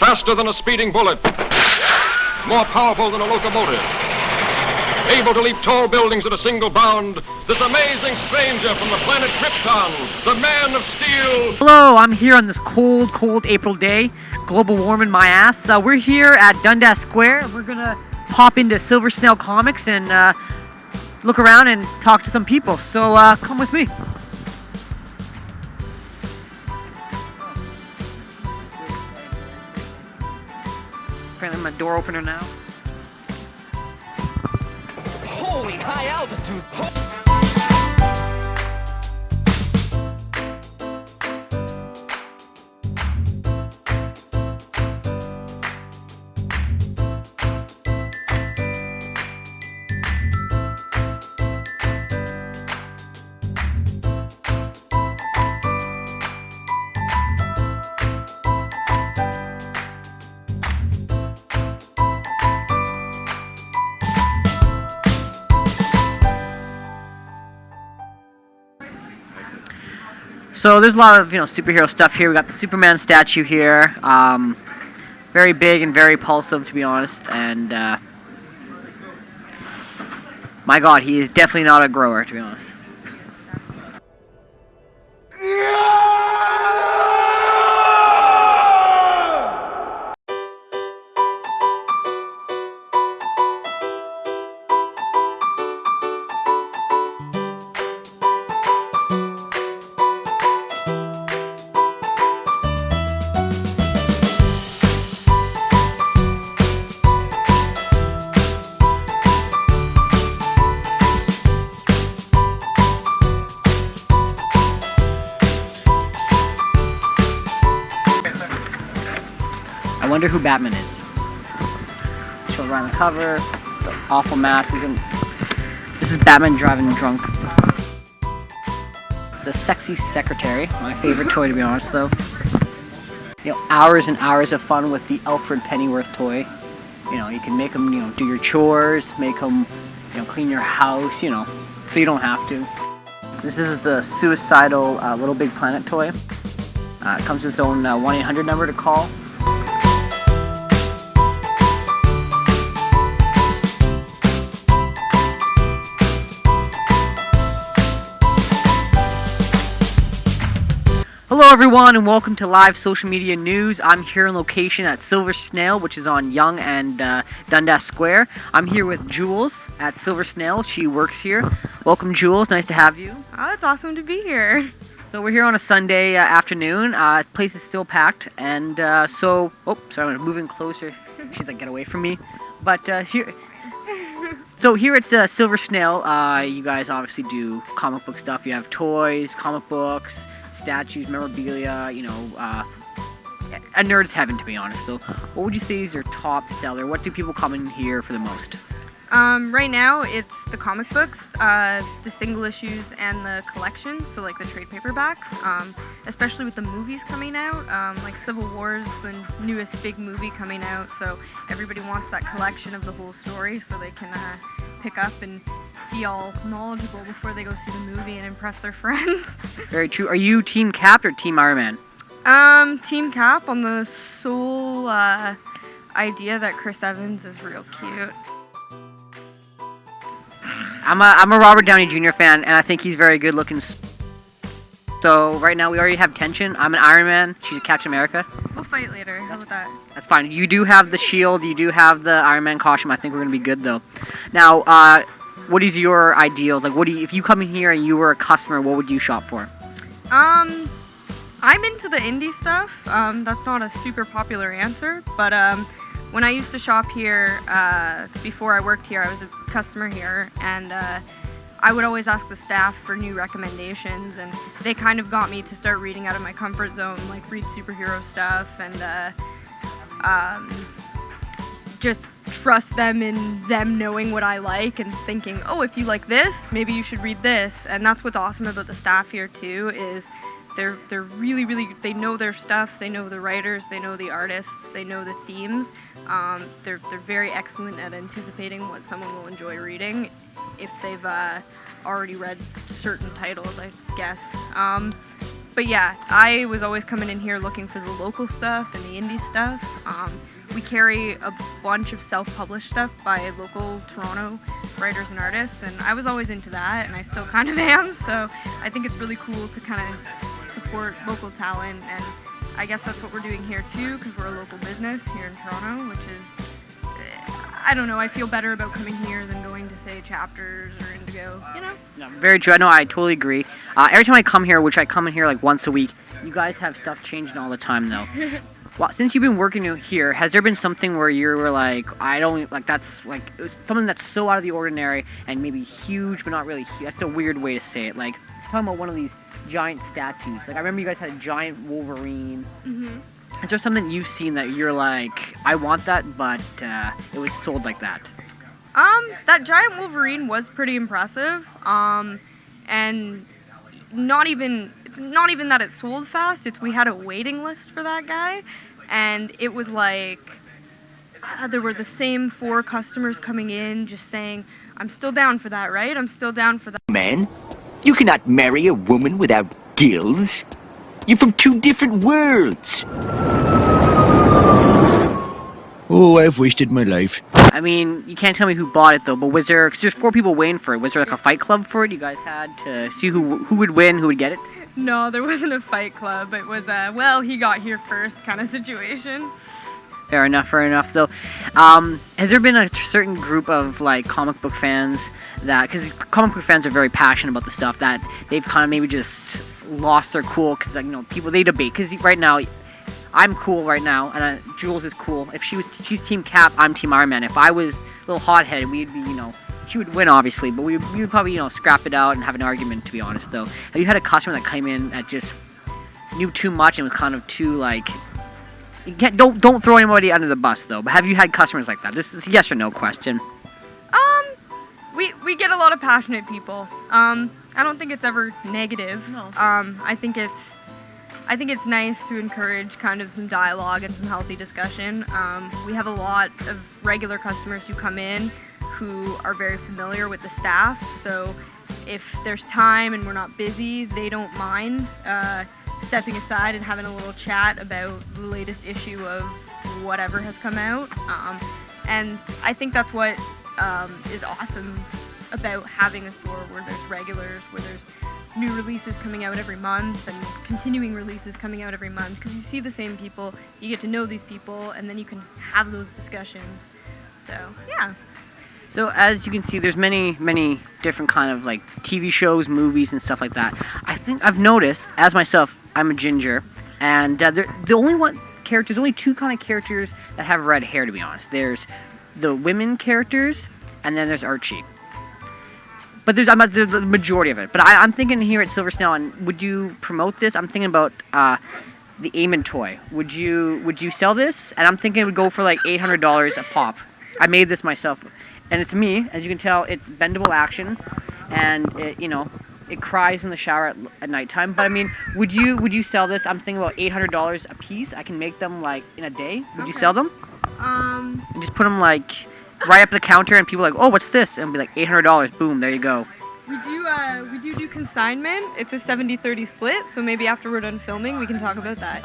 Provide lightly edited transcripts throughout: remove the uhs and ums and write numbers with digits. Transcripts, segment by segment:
faster than a speeding bullet, more powerful than a locomotive, able to leap tall buildings at a single bound, this amazing stranger from the planet Krypton, the Man of Steel. Hello, I'm here on this cold April day. Global warming my ass. We're here at Dundas Square. We're gonna pop into Silver Snail Comics and look around and talk to some people. So come with me. Apparently my door opener now. Holy high altitude! So there's a lot of superhero stuff here. We got the Superman statue here, very big and very repulsive, to be honest. And my God, he is definitely not a grower, to be honest. I wonder who Batman is. Show around the cover. It's an awful mask. This is Batman driving drunk. The sexy secretary, my favorite toy, to be honest, though. Hours and hours of fun with the Alfred Pennyworth toy. You can make them, do your chores, make them, clean your house, so you don't have to. This is the suicidal Little Big Planet toy. It comes with its own 1-800 number to call. Hello everyone and welcome to live social media news. I'm here on location at Silver Snail, which is on Yonge and Dundas Square. I'm here with Jules at Silver Snail. She works here. Welcome, Jules. Nice to have you. Oh, it's awesome to be here. So we're here on a Sunday afternoon. The place is still packed, and sorry, I'm moving closer. She's like, get away from me. But here at Silver Snail, you guys obviously do comic book stuff. You have toys, comic books, statues, memorabilia, a nerd's heaven, to be honest. So what would you say is your top seller? What do people come in here for the most? Right now it's the comic books, the single issues and the collections, so like the trade paperbacks, especially with the movies coming out, like Civil War is the newest big movie coming out, so everybody wants that collection of the whole story so they can pick up and be all knowledgeable before they go see the movie and impress their friends. Very true. Are you Team Cap or Team Iron Man? Team Cap on the sole idea that Chris Evans is real cute. I'm a Robert Downey Jr. fan, and I think he's very good looking. So right now we already have tension. I'm an Iron Man. She's a Captain America. We'll fight later. How about that? That's fine. You do have the shield. You do have the Iron Man costume. I think we're gonna be good though. Now, what is your ideals? Like, if you come in here and you were a customer, what would you shop for? I'm into the indie stuff. That's not a super popular answer, but when I used to shop here, before I worked here, I was a customer here, and I would always ask the staff for new recommendations, and they kind of got me to start reading out of my comfort zone, like read superhero stuff, and just trust them in them knowing what I like and thinking, oh, if you like this, maybe you should read this. And that's what's awesome about the staff here too, is they're really, they know their stuff, they know the writers, they know the artists, they know the themes. They're very excellent at anticipating what someone will enjoy reading if they've already read certain titles, I guess. But yeah, I was always coming in here looking for the local stuff and the indie stuff. We carry a bunch of self-published stuff by local Toronto writers and artists, and I was always into that, and I still kind of am. So I think it's really cool to kind of support local talent, and I guess that's what we're doing here too, because we're a local business here in Toronto, which is, I don't know, I feel better about coming here than going to, say, Chapters or Indigo, you know? No, very true. I know, I totally agree. Every time I come here, which I come in here like once a week, you guys have stuff changing all the time, though. Well, since you've been working here, has there been something where you were like, I don't, like, that's, like, something that's so out of the ordinary and maybe huge, but not really huge? That's a weird way to say it. Like, talking about one of these giant statues. Like, I remember you guys had a giant Wolverine. Mm-hmm. Is there something you've seen that you're like, I want that, but it was sold like that? That giant Wolverine was pretty impressive. And it's not even that it sold fast, it's we had a waiting list for that guy, and it was like, there were the same 4 customers coming in just saying, I'm still down for that, right? I'm still down for that. Man, you cannot marry a woman without gills. You're from 2 different worlds. Oh, I've wasted my life. I mean, you can't tell me who bought it, though, but was there, because there's 4 people waiting for it, was there like a fight club for it? You guys had to see who would win, who would get it? No, there wasn't a fight club. It was a, well, he got here first kind of situation. Fair enough, though. Has there been a certain group of, like, comic book fans that, because comic book fans are very passionate about the stuff, that they've kind of maybe just lost their cool, because, like, you know, people, they debate, because right now, I'm cool right now, and Jules is cool. If she's Team Cap, I'm Team Iron Man. If I was a little hot-headed, we'd be, you know, she would win, obviously, but we would probably, you know, scrap it out and have an argument, to be honest, though. Have you had a customer that came in that just knew too much and was kind of too, like, you can't, don't throw anybody under the bus, though, but have you had customers like that? This is a yes or no question. We get a lot of passionate people. I don't think it's ever negative. No. I think it's nice to encourage kind of some dialogue and some healthy discussion. We have a lot of regular customers who come in who are very familiar with the staff, so if there's time and we're not busy, they don't mind stepping aside and having a little chat about the latest issue of whatever has come out. And I think that's what is awesome about having a store where there's regulars, where there's new releases coming out every month and continuing releases coming out every month, because you see the same people, you get to know these people, and then you can have those discussions. So, yeah. So as you can see, there's many different kind of like TV shows, movies, and stuff like that. I think I've noticed, as myself, I'm a ginger, and there's only 2 kind of characters that have red hair, to be honest. There's the women characters, and then there's Archie. But there's the majority of it. But I'm thinking here at Silver Snail, and would you promote this? I'm thinking about the Eamonn toy. Would you sell this? And I'm thinking it would go for like $800 a pop. I made this myself. And it's me, as you can tell, it's bendable action, and it, you know, it cries in the shower at nighttime. But I mean, would you sell this? I'm thinking about $800 a piece. I can make them like in a day. Would you sell them? And just put them like right up the counter, and people are like, oh, what's this? And be like $800. Boom, there you go. We do consignment. It's a 70-30 split, so maybe after we're done filming, we can talk about that.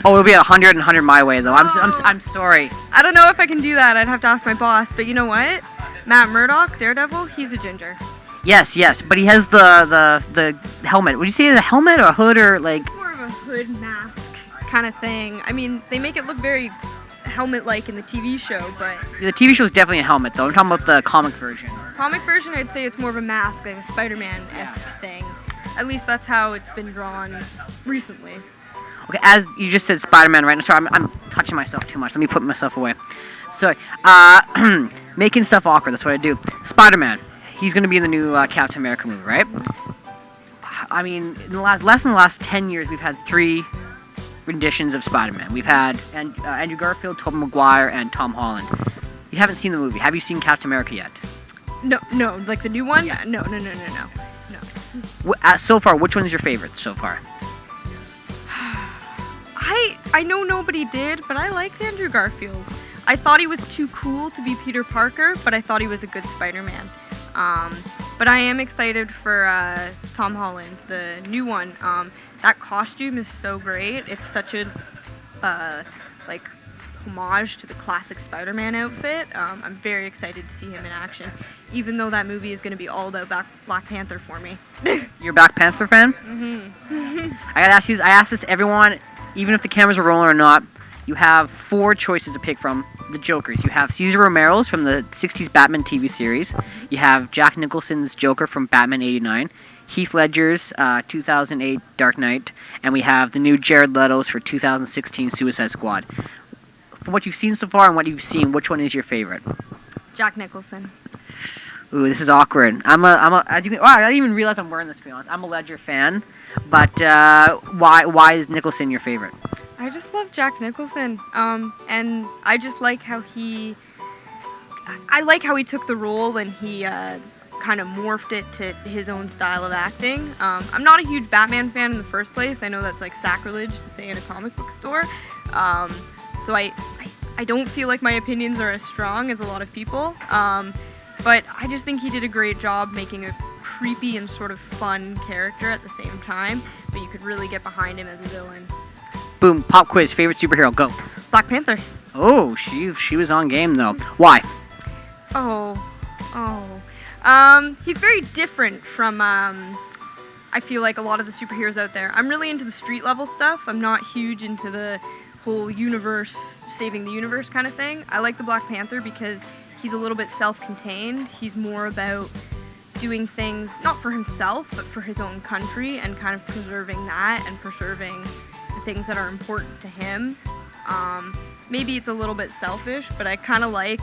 Oh, it'll be 100 and 100 my way, though. I'm sorry. I don't know if I can do that. I'd have to ask my boss, but you know what? Matt Murdock, Daredevil, he's a ginger. Yes, but he has the helmet. Would you say the helmet or a hood or like? More of a hood mask kind of thing. I mean, they make it look very helmet-like in the TV show, but The TV show is definitely a helmet, though. I'm talking about the comic version. Comic version, I'd say it's more of a mask, like a Spider-Man-esque thing. At least that's how it's been drawn recently. Okay, as you just said Spider-Man right now. Sorry, I'm touching myself too much. Let me put myself away. Sorry. Making stuff awkward, that's what I do. Spider-Man. He's going to be in the new Captain America movie, right? I mean, in the last 10 years, we've had 3 renditions of Spider-Man. We've had Andrew Garfield, Tobey Maguire, and Tom Holland. You haven't seen the movie. Have you seen Captain America yet? No, like the new one? Yeah. No. So far, which one's your favorite so far? I know nobody did, but I liked Andrew Garfield. I thought he was too cool to be Peter Parker, but I thought he was a good Spider-Man. But I am excited for Tom Holland, the new one. that costume is so great. It's such a like homage to the classic Spider-Man outfit. I'm very excited to see him in action, even though that movie is going to be all about Black Panther for me. You're a Black Panther fan? Mm-hmm. I gotta ask you. I ask this to everyone, even if the cameras are rolling or not. You have 4 choices to pick from the Jokers. You have Cesar Romero's from the 60s Batman TV series. You have Jack Nicholson's Joker from Batman '89. Heath Ledger's 2008 Dark Knight. And we have the new Jared Leto's for 2016 Suicide Squad. From what you've seen so far and what you've seen, which one is your favorite? Jack Nicholson. Ooh, this is awkward. I didn't even realize I'm wearing this, to be honest. I'm a Ledger fan, but why is Nicholson your favorite? I just love Jack Nicholson, and I just like how I like how he took the role and he kind of morphed it to his own style of acting. I'm not a huge Batman fan in the first place. I know that's like sacrilege to say in a comic book store, so I don't feel like my opinions are as strong as a lot of people, but I just think he did a great job making a creepy and sort of fun character at the same time, but you could really get behind him as a villain. Boom, pop quiz, favorite superhero, go. Black Panther. Oh, she was on game though. Why? He's very different from, I feel like a lot of the superheroes out there. I'm really into the street level stuff. I'm not huge into the whole universe, saving the universe kind of thing. I like the Black Panther because he's a little bit self-contained. He's more about doing things, not for himself, but for his own country and kind of preserving that and preserving the things that are important to him. Maybe it's a little bit selfish, but I kind of like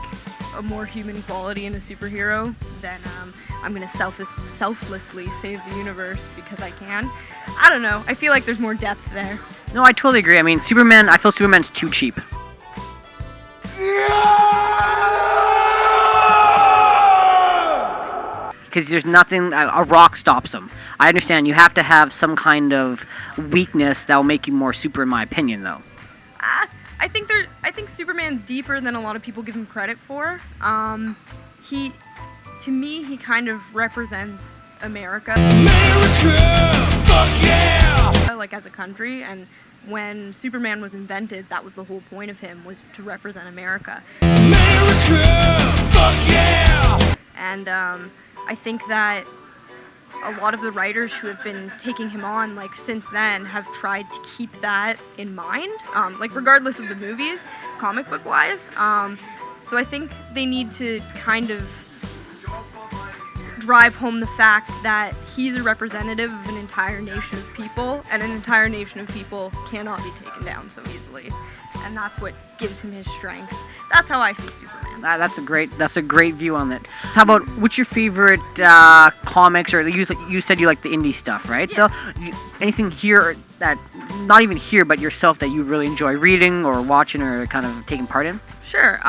a more human quality in a superhero than I'm going to selflessly save the universe because I can. I don't know. I feel like there's more depth there. No, I totally agree. I mean, Superman, I feel Superman's too cheap. Because there's nothing, a rock stops him. I understand you have to have some kind of weakness that will make you more super, in my opinion, though. I think Superman's deeper than a lot of people give him credit for. To me, he kind of represents America. Fuck yeah! Like as a country, and when Superman was invented, that was the whole point of him, was to represent America. Fuck yeah! And I think that a lot of the writers who have been taking him on, like, since then, have tried to keep that in mind, like, regardless of the movies, comic book wise. So I think they need to kind of drive home the fact that he's a representative of an entire nation of people, and an entire nation of people cannot be taken down so easily. And that's what gives him his strength. That's how I see Superman. That's a great view on it. How about, what's your favorite comics, or you said you like the indie stuff, right? Yeah. So, anything here that, not even here, but yourself, that you really enjoy reading or watching or kind of taking part in? Sure.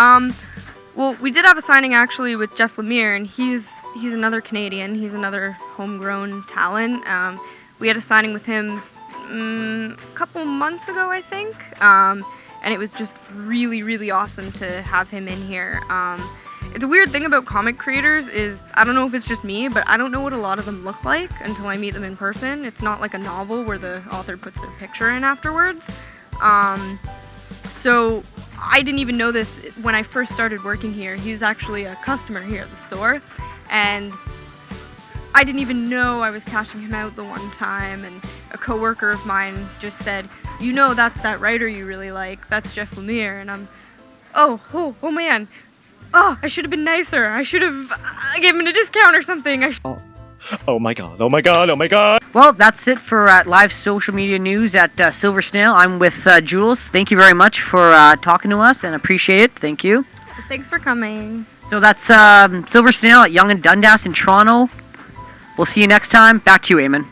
Well, we did have a signing actually with Jeff Lemire, and he's another Canadian. He's another homegrown talent. We had a signing with him a couple months ago, I think. And it was just really, really awesome to have him in here. It's a weird thing about comic creators is, I don't know if it's just me, but I don't know what a lot of them look like until I meet them in person. It's not like a novel where the author puts their picture in afterwards. So I didn't even know this when I first started working here. He was actually a customer here at the store, and I didn't even know I was cashing him out the one time, and a coworker of mine just said, "You know, that's that writer you really like. That's Jeff Lemire." And I'm, oh man. Oh, I should have been nicer. I should have gave him a discount or something. Oh my god. Well, that's it for live social media news at Silver Snail. I'm with Jules. Thank you very much for talking to us, and appreciate it. Thank you. Thanks for coming. So that's Silver Snail at Yonge and Dundas in Toronto. We'll see you next time. Back to you, Eamonn.